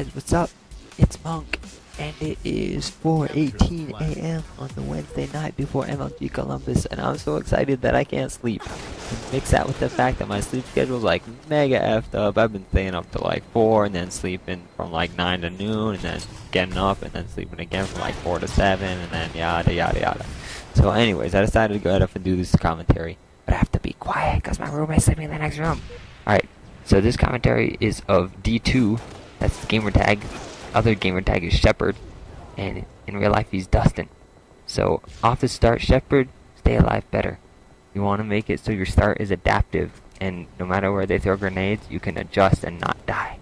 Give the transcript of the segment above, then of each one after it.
guys, what's up? It's Monk, and it is 4:18 a.m. on the Wednesday night before MLG Columbus, and I'm so excited that I can't sleep. And mix that with the fact that my sleep schedule is like mega effed up. I've been staying up to like 4, and then sleeping from like 9 to noon, and then getting up, and then sleeping again from like 4 to 7, and then yada yada yada. So anyways, I decided to go ahead and do this commentary, but I have to be quiet because my roommate's sleeping in the next room. Alright, so this commentary is of D2, that's the gamer tag. Other gamer tag is Shepard, and in real life he's Dustin. So off the start, Shepard, stay alive better. You want to make it so your start is adaptive, and no matter where they throw grenades, you can adjust and not die.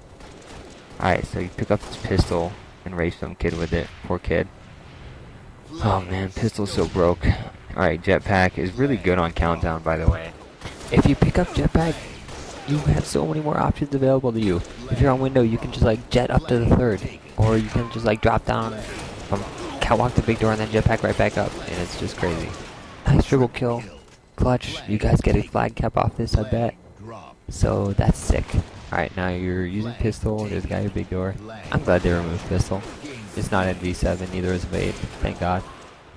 Alright, so you pick up this pistol and rape some kid with it. Poor kid. Oh man, pistol's so broke. Alright, jetpack is really good on countdown, by the way. If you pick up jetpack, you have so many more options available to you. If you're on window, you can just like jet up to the third, or you can just like drop down from catwalk to big door and then jetpack right back up, and it's just crazy. Nice triple kill, clutch. You guys get a flag cap off this, I bet. So that's sick. Alright, now you're using pistol. There's a guy at big door. I'm glad they removed pistol. It's not at V7, neither is V8. Thank God.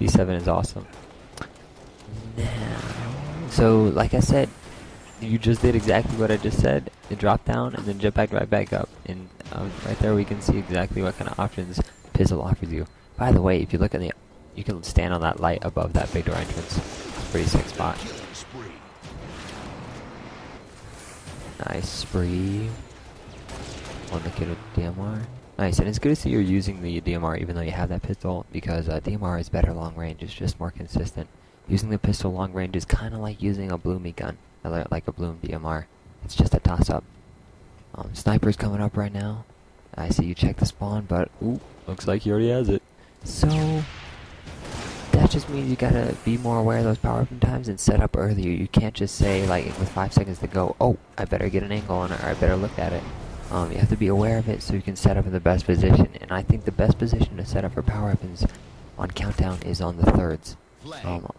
V7 is awesome. Now, so like I said, you just did exactly what I just said. It dropped down and then jetpack right back up. And right there we can see exactly what kind of options pistol offers you. By the way, if you look at you can stand on that light above that big door entrance. It's a pretty sick spot. Nice spree. On the kid with DMR. Nice, and it's good to see you're using the DMR even though you have that pistol, because DMR is better long range. It's just more consistent. Using the pistol long range is kind of like using a bloomy gun. Like a bloom DMR. It's just a toss-up. Sniper's coming up right now. I see you check the spawn, but ooh, looks like he already has it. So that just means you gotta be more aware of those power up times and set up earlier. You can't just say like with 5 seconds to go, oh, I better get an angle on it, or I better look at it. You have to be aware of it so you can set up in the best position. And I think the best position to set up for power weapons on countdown is on the thirds.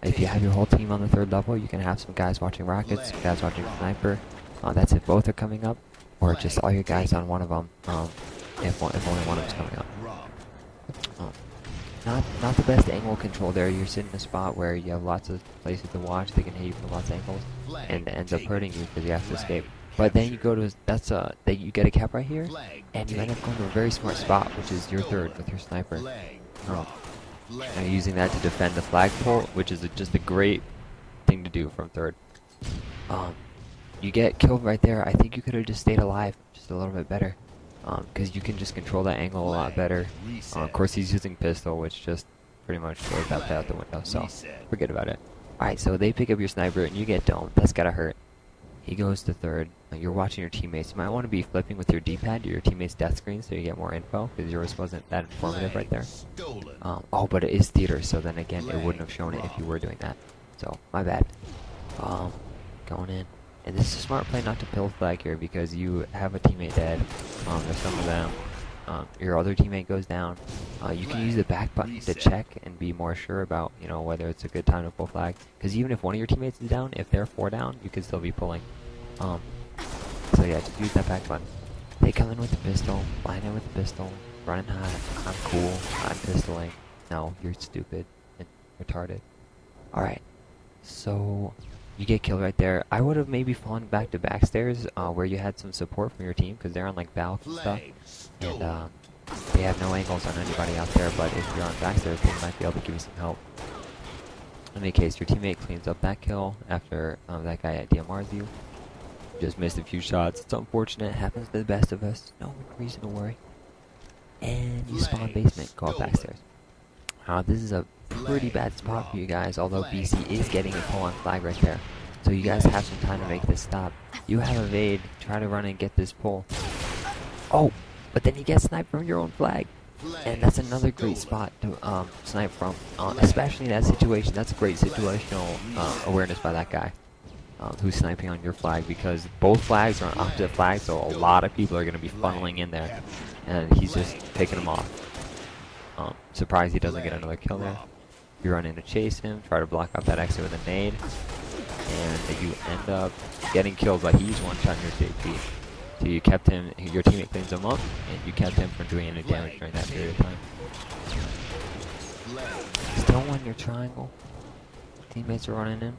If you have your whole team on the third level, you can have some guys watching rockets, some guys watching sniper. That's if both are coming up, or just all your guys on one of them. If only one of them's coming up. Not the best angle control there. You're sitting in a spot where you have lots of places to watch. They can hit you from lots of angles, and it ends up hurting you because you have to escape. But then you go to you get a cap right here, and you end up going to a very smart spot, which is your third with your sniper. And using that to defend the flagpole, which is just a great thing to do from third. You get killed right there. I think you could have just stayed alive just a little bit better, because you can just control that angle a lot better. Of course, he's using pistol, which just pretty much throws that out the window, so forget about it. Alright, so they pick up your sniper and you get domed. That's gotta hurt. He goes to third. You're watching your teammates. You might want to be flipping with your D-pad to your teammate's death screen so you get more info, because yours wasn't that informative right there. Oh, but it is theater, so then again, it wouldn't have shown it if you were doing that. So, my bad. Going in. And this is a smart play not to pill flag here, because you have a teammate dead. There's some of them. Your other teammate goes down. You can use the back button to check and be more sure about, whether it's a good time to pull flag. Because even if one of your teammates is down, if they're 4 down, you can still be pulling. So yeah, just use that back button. They come in with the pistol, line in with the pistol, running hot. I'm cool. I'm pistoling. No, you're stupid and retarded. Alright, so you get killed right there. I would have maybe fallen back to backstairs where you had some support from your team, because they're on like balcony and stuff. And they have no angles on anybody out there, but if you're on backstairs, they might be able to give you some help. In any case, your teammate cleans up that kill after that guy at DMR's you. Just missed a few shots. It's unfortunate. It happens to the best of us. No reason to worry. And you spawn basement. Go up backstairs. This is a pretty bad spot for you guys, although BC is getting a pull on flag right there. So you guys have some time to make this stop. You have evade. Try to run and get this pull. Oh, but then you get sniped from your own flag. And that's another great spot to snipe from. Especially in that situation. That's a great situational awareness by that guy. Who's sniping on your flag, because both flags are on opposite flags, so a lot of people are going to be funneling in there, and he's just picking them off. Surprised he doesn't get another kill there. You run in to chase him, try to block up that exit with a nade, and you end up getting killed, but he's one-shot your JP. So you kept him, your teammate cleans him up, and you kept him from doing any damage during that period of time. Still won your triangle. Teammates are running in.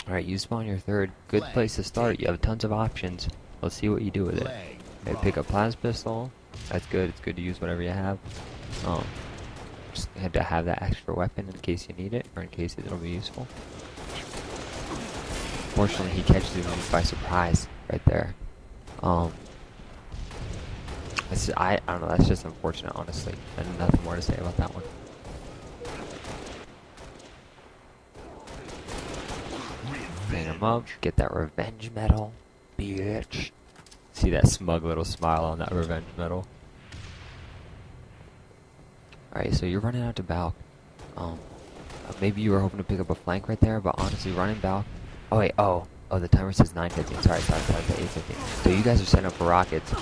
Alright, you spawn your third. Good place to start. You have tons of options. Let's see what you do with it. Okay, pick up plasma pistol. That's good. It's good to use whatever you have. Just had to have that extra weapon in case you need it, or in case it'll be useful. Fortunately, he catches you by surprise right there. I don't know. That's just unfortunate, honestly. And nothing more to say about that one. Bring him up. Get that revenge medal, bitch. See that smug little smile on that revenge medal. Alright, so you're running out to Balk. Maybe you were hoping to pick up a flank right there, but honestly, running Balk. Oh wait, oh, the timer says 9:15. Sorry, 8:15. So you guys are setting up for rockets.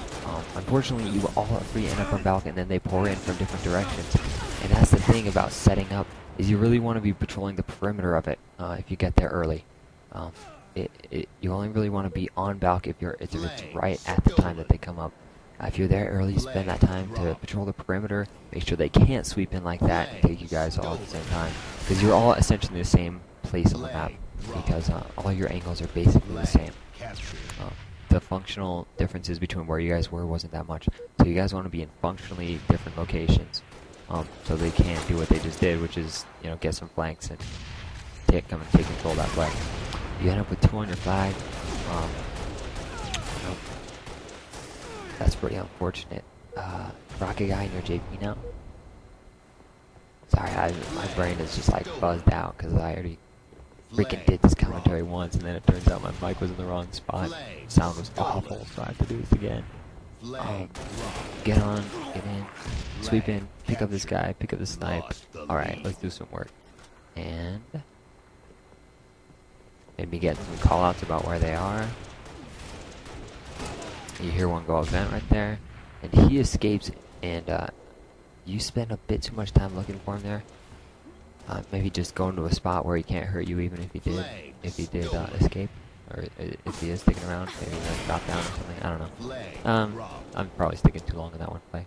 Unfortunately, you all three end up on Balk, and then they pour in from different directions. And that's the thing about setting up, is you really want to be patrolling the perimeter of it if you get there early. You only really want to be on Balk if it's right at the time that they come up. If you're there early, spend that time to patrol the perimeter. Make sure they can't sweep in like that and take you guys all at the same time, because you're all essentially in the same place on the map, because all your angles are basically the same. The functional differences between where you guys were wasn't that much, so you guys want to be in functionally different locations, so they can't do what they just did, which is, you know, get some flanks and come and take control of that flag. You end up with 2 on your flag. That's pretty unfortunate. Rocket guy in your JP now. Sorry, my brain is just like buzzed out because I already freaking did this commentary once, and then it turns out my mic was in the wrong spot. Sound was awful, so I have to do this again. Get on, get in, sweep in, pick up this guy, pick up the snipe. Alright, let's do some work. And maybe get some callouts about where they are. You hear one go event right there, and he escapes, and you spend a bit too much time looking for him there. Maybe just go into a spot where he can't hurt you, even if he did escape, or if he is sticking around. Maybe like drop down or something. I don't know. I'm probably sticking too long in that one play.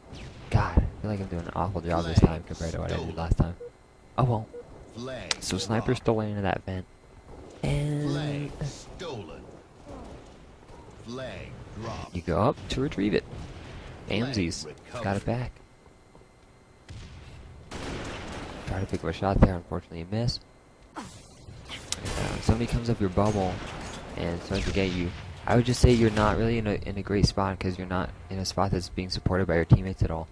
God, I feel like I'm doing an awful job this time compared to what I did last time. Oh well. So sniper's still into that vent, and you go up to retrieve it. Amsies got it back. Try to pick up a shot there, unfortunately you miss. Somebody comes up your bubble and starts to get you. I would just say you're not really in a great spot, because you're not in a spot that's being supported by your teammates at all.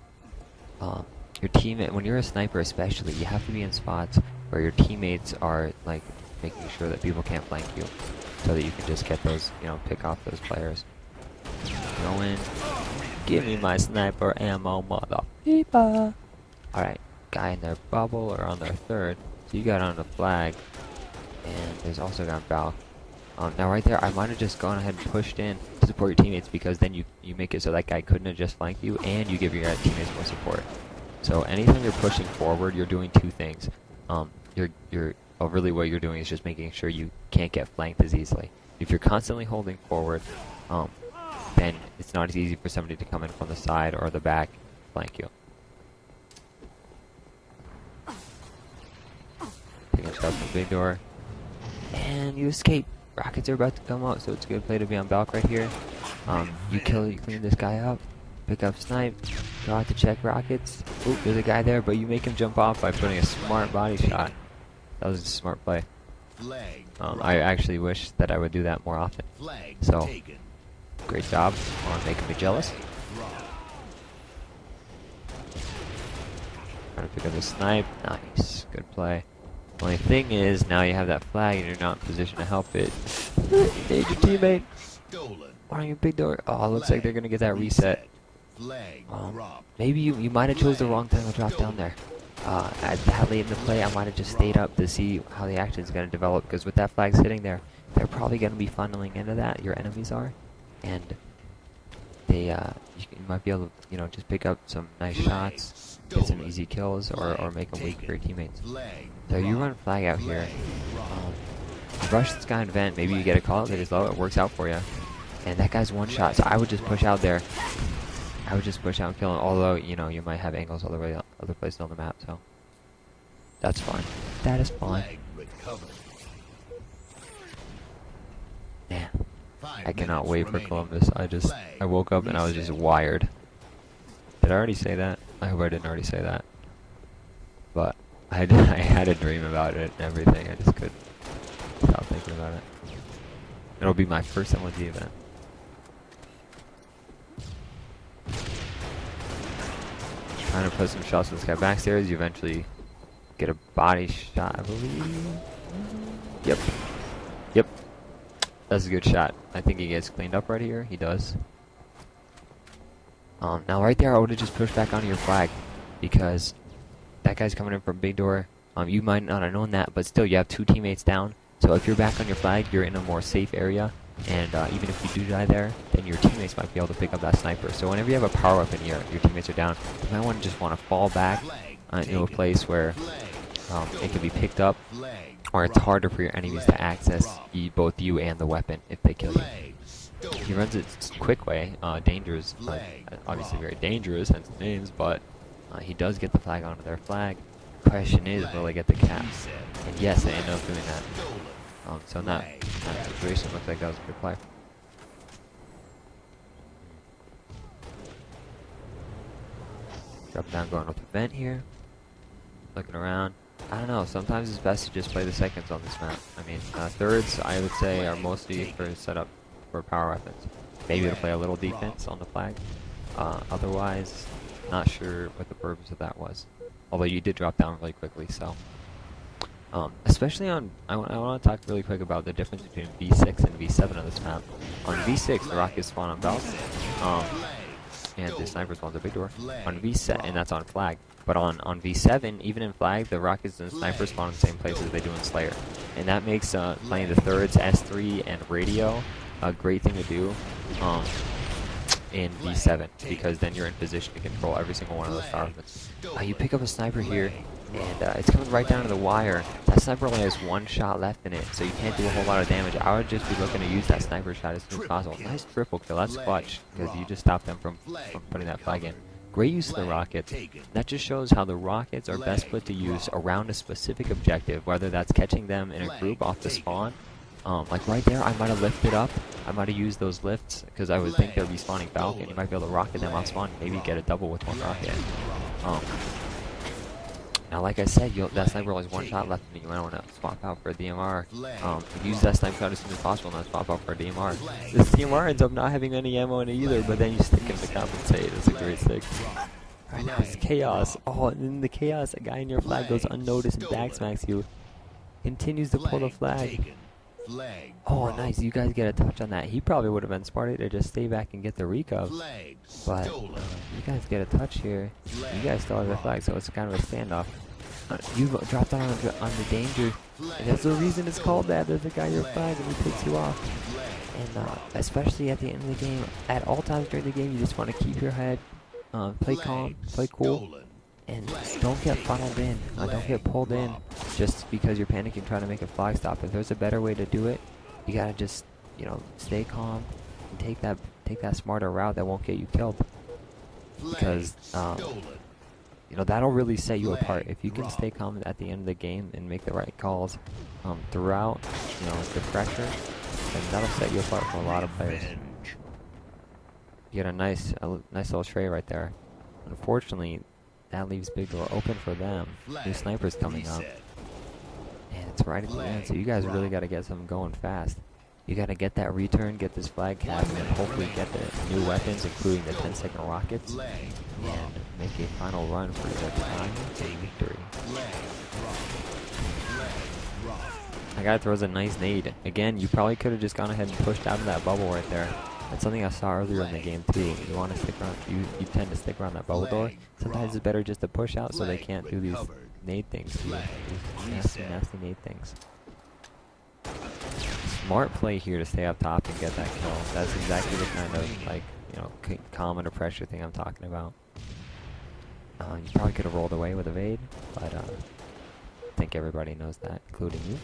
Your teammate, when you're a sniper especially, you have to be in spots where your teammates are like making sure that people can't flank you, so that you can just get those, you know, pick off those players. Go in. Give me my sniper ammo, mother peepa. Alright, guy in their bubble or on their third. So you got on the flag. And there's also got Balk. Now right there, I might have just gone ahead and pushed in to support your teammates, because then you make it so that guy couldn't have just flanked you, and you give your teammates more support. So anytime you're pushing forward, you're doing two things. Really what you're doing is just making sure you can't get flanked as easily. If you're constantly holding forward, then it's not as easy for somebody to come in from the side or the back and flank you. Taking shots from the big door. And you escape. Rockets are about to come out, so it's a good play to be on Balk right here. You clean this guy up, pick up snipe, go out to check rockets. Oop, there's a guy there, but you make him jump off by putting a smart body shot. That was a smart play. I actually wish that I would do that more often. So, great job on making me jealous. Trying to pick up the snipe. Nice. Good play. Only thing is, now you have that flag and you're not in position to help it. Need your teammate. On your big door. Oh, looks like they're going to get that reset. Maybe you might have chose the wrong time to drop down there. At that late in the play, I might have just stayed up to see how the action is going to develop, because with that flag sitting there, they're probably going to be funneling into that, your enemies are, and they you might be able to, you know, just pick up some nice shots, get some easy kills, or make them weak for your teammates. So you run flag out here, you rush this guy in vent, maybe you get a call, they just low, it works out for you. And that guy's one shot, so I would just push out there. I would just push out and kill him, although, you know, you might have angles other places on the map, so. That's fine. That is fine. Yeah. I cannot wait for Columbus. I woke up and I was just wired. Did I already say that? I hope I didn't already say that. But I had a dream about it and everything. I just couldn't stop thinking about it. It'll be my first MLG event. Trying to put some shots in this guy backstairs. You eventually get a body shot, I believe. Yep. Yep. That's a good shot. I think he gets cleaned up right here. He does. Now right there, I would have just pushed back onto your flag because that guy's coming in from big door. You might not have known that, but still, you have 2 teammates down. So if you're back on your flag, you're in a more safe area. And even if you do die there, then your teammates might be able to pick up that sniper. So whenever you have a power weapon here, your teammates are down, you might want to just want to fall back into a place where it can be picked up, or it's harder for your enemies to access both you and the weapon if they kill you. He runs it quick way, dangerous, obviously very dangerous, hence the names, but he does get the flag onto their flag. Question is, will they get the cap? And yes, they end up doing that. So in that situation, looks like that was a good play. Drop down, going with the vent here. Looking around. I don't know, sometimes it's best to just play the seconds on this map. I mean, thirds, I would say, are mostly for setup for power weapons. Maybe to play a little defense on the flag. Otherwise, not sure what the purpose of that was. Although you did drop down really quickly, so. Especially on, I want to talk really quick about the difference between V6 and V7 on this map. On V6, the rockets spawn on belts, and the sniper spawns a big door. On V7, and that's on flag. But on V7, even in flag, the rockets and snipers spawn in the same places they do in Slayer. And that makes playing the thirds, S3, and radio a great thing to do in V7, because then you're in position to control every single one of those power weapons. You pick up a sniper here, and it's coming right down to the wire. That sniper only has 1 shot left in it, so you can't do a whole lot of damage. I would just be looking to use that sniper shot as soon as possible. Nice triple kill, that's clutch, because you just stopped them from putting that flag in. Great use of the rockets. That just shows how the rockets are best put to use around a specific objective, whether that's catching them in a group off the spawn. Like right there, I might have lifted up. I might have used those lifts, because I would think they're respawning Falcon. You might be able to rocket them off spawn, maybe get a double with 1 rocket. Now, like I said, that sniper only has 1 shot left, and you might want to swap out for a DMR. Use that sniper shot as soon as possible, and then swap out for a DMR. This DMR ends up not having any ammo in it either, but then you stick him to compensate. It's a great stick. Right now, it's chaos. Oh, and in the chaos, a guy in your flag goes unnoticed and back smacks you. Continues to pull the flag. Oh, nice. You guys get a touch on that. He probably would have been smarter to just stay back and get the recov. But you guys get a touch here. You guys still have the flag, so it's kind of a standoff. You dropped on the danger. And that's the reason it's called that. There's a guy in your flag and he takes you off. And especially at the end of the game, at all times during the game, you just want to keep your head, play calm, play cool. And don't get funneled in, don't get pulled in just because you're panicking trying to make a flag stop. If there's a better way to do it, you gotta just, stay calm and take that smarter route that won't get you killed. Because, that'll really set you apart. If you can stay calm at the end of the game and make the right calls throughout, the pressure, then that'll set you apart from a lot of players. You get a nice little tray right there. Unfortunately, that leaves big door open for them. New snipers coming up. And it's right at the end, so you guys really got to get something going fast. You got to get that return, get this flag cap, and hopefully get the new weapons, including the 10-second rockets, and make a final run for the time and victory. That guy throws a nice nade. Again, you probably could have just gone ahead and pushed out of that bubble right there. That's something I saw earlier in the game too. You want to stick around. You tend to stick around that bubble door. Sometimes it's better just to push out so they can't do these nade things to you. These nasty nade things. Smart play here to stay up top and get that kill. That's exactly the kind of calm under pressure thing I'm talking about. You probably could have rolled away with a evade, but I think everybody knows that, including you.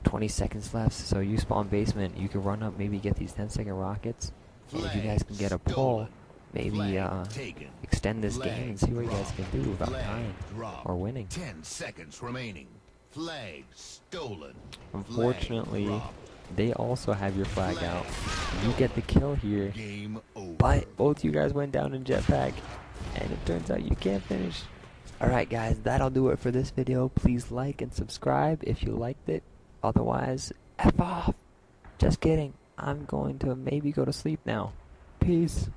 20 seconds left, so you spawn basement, you can run up, maybe get these 10-second rockets, and if you guys can get a pull, maybe extend this game and see what you guys can do about tying or winning. 10 seconds remaining. Flag stolen. Unfortunately, they also have your flag out. You get the kill here, Game over. but both you guys went down in jetpack, and it turns out you can't finish. Alright guys, that'll do it for this video. Please like and subscribe if you liked it. Otherwise, F off. Just kidding. I'm going to maybe go to sleep now. Peace.